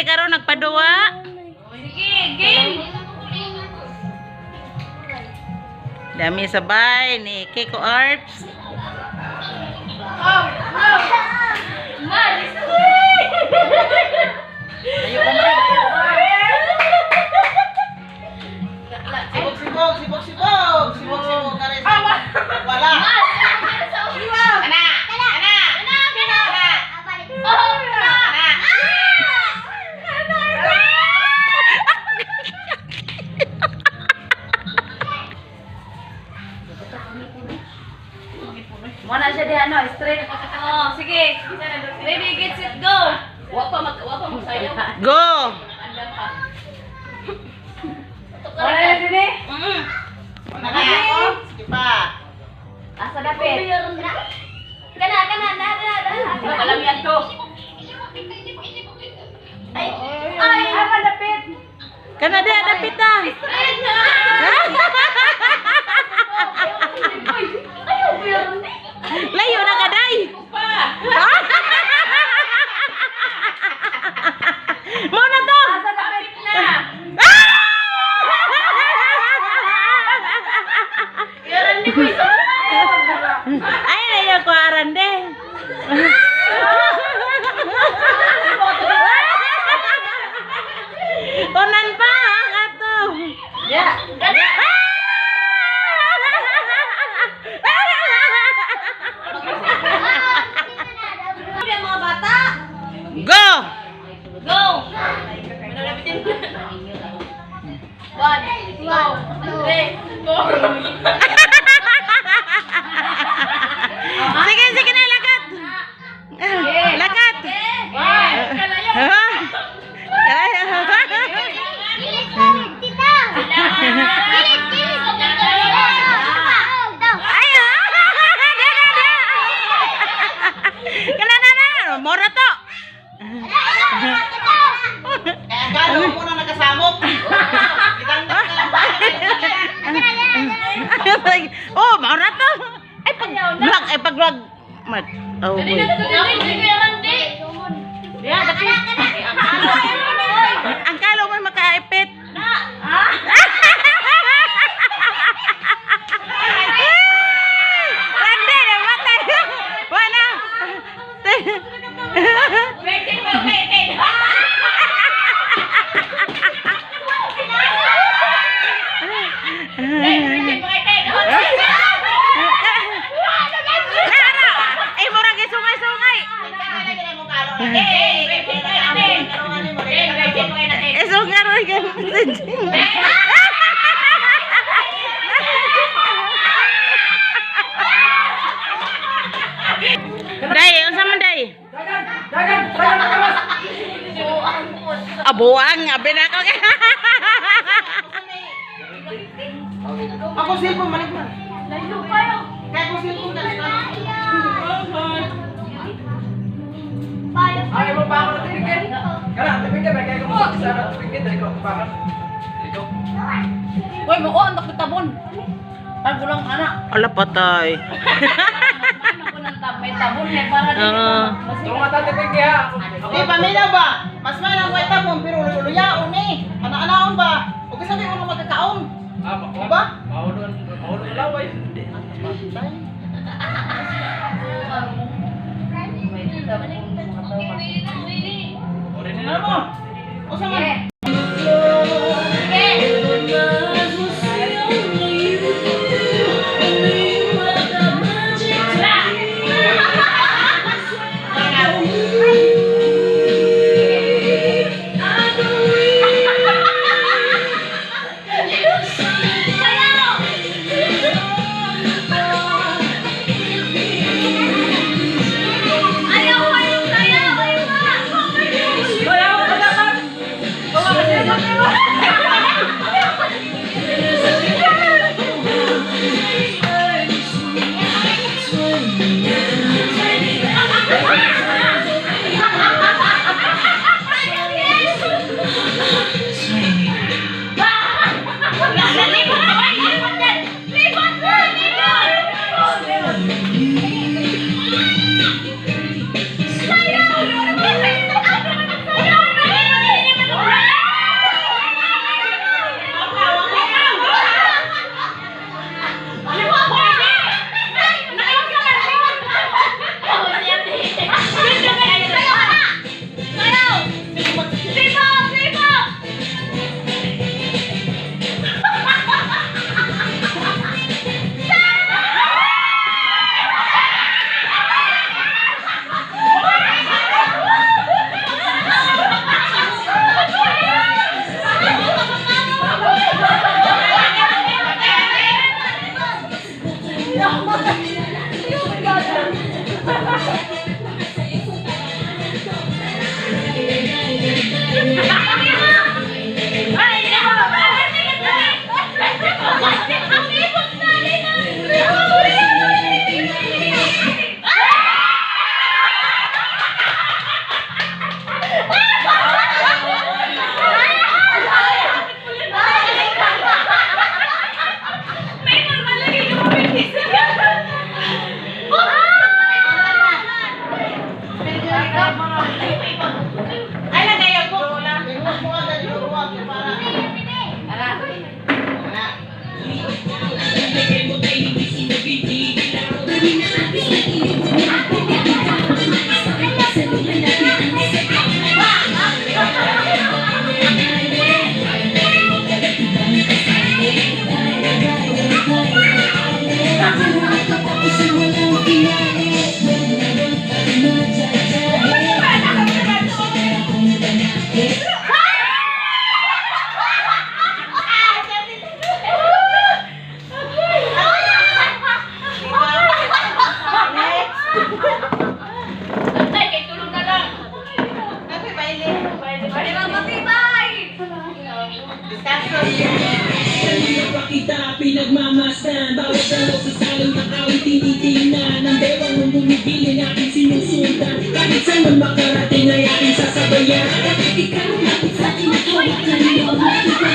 diri karon nagpaduwa. Sige, game. Dami sabay ni Kiko Arts. Oh, no. Malis. Ayo ka man. Sibok kare. Wala. Ana. Oh, mana siya di ano, straight. Oh, sige. Ready, get set, go. Wapa magsayaw. Go. Andam pa. Wala na din eh. Wala na ako. Sige pa. Asa dapit? Kana. Alam yan to. Ay, ama dapit. Kana di dapit ta. Straight na. Ayaw, meron eh. Layo na kaday. Pa. Mo na to. Asa dapit na. Meron ni ko isa. Ay layo ko arande. Tonan pa ato. Ya. Kana. Mga bata. Go. Go! One, two, three, four. Sige na lakat. Lakat. Kalayo. Mora to. Kalo mo na nakasamok. Oh, mora to. Ay pag mat. Oh. Ang kalo mo makaipit. Rande na matay. Wala. Ay, murag sungay-sungay. Sungai rin ka. Day, unsa man day? Abuang, abi na ako. Ako silpo manik man. Layo kayo. Kaya ko silpo ka. Ay, mo pa ako na tingin. Kana, tingin ka ba kaya mo sa tingin dali ko pa. Dito. Hoy, mo ko andak tabon. Ang gulang anak. Ala patay. May tabon eh para dito. Tungo mata tingin kaya. Di pamilya ba? Mas may nang kwenta mo pero luluyaon eh. Ana-anaon ba? O kasi may uno magkakaon. Ba? Maulo laway. Original mo. O sa man? Antay, kay tulong na lang. Happy Bailey. Pwede bang matibay? Discussion. Pakita, pinagmamasdan bawat dalaw sa salong ng awit tinitingnan ang bewang mong bumibili aking sinusundan kahit saan man makarating ay aking sasabayan ikaw ang lapit sa akin at hawak na loob ikaw ang lapit sa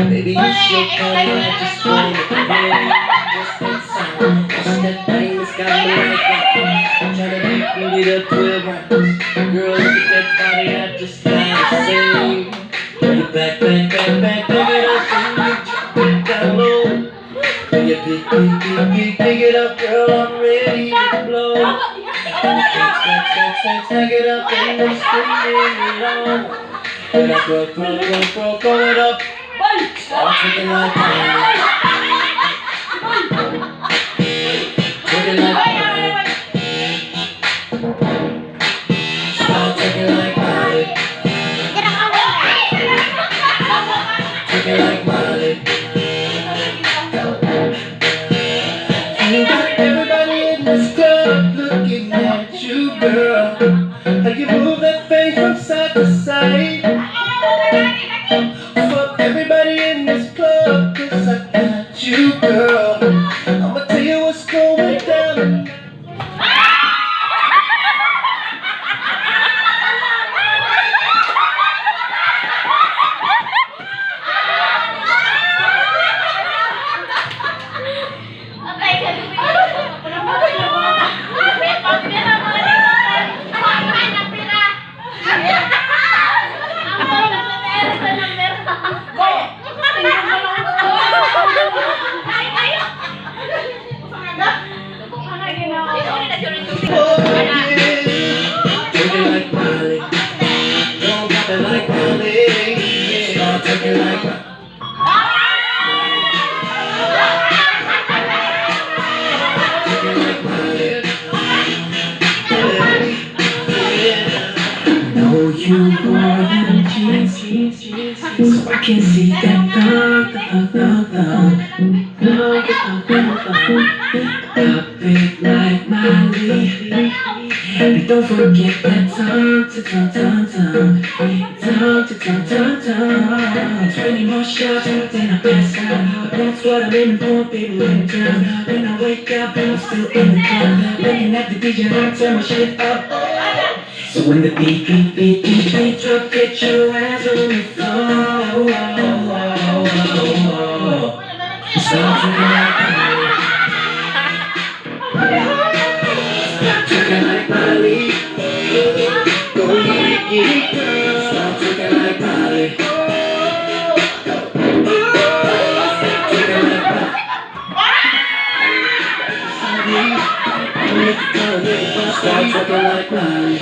Baby, you so kind, I just wanna be just that sound. Just that thing that's got me like that. I'm tryna beat it up 12 rounds. Girl, look at that body, I just gotta say. Bring it back, back, back, back, bring it up and you down low. Bring it pick it up, girl, I'm ready to blow. Stack it up and I'm screaming it on. When I throw it up. Start taking like money. Taking like money. Start taking like money. Taking like money. You got everybody in this club looking at you, girl. How you move that face from side to side. Fuck everybody in this club, 'cause I got you, girl. I'ma tell you what's going down. Taking like Miley, don't pop it like Miley. Start taking like Miley. Taking like Miley. know you more than jeans, so I can see that Pop it like Miley. And don't forget that tongue. 20 more shots then I pass out. That's what I'm aiming for, baby, when I'm down. When I wake up and I'm still in the club, looking at the DJ and I turn my shit up. So when the beat drop, get your ass on the floor. Start drinking like Miley. Start drinking like Miley. Go get it, girl. Start drinking like Miley. Start drinking like Miley. Start drinking like Miley.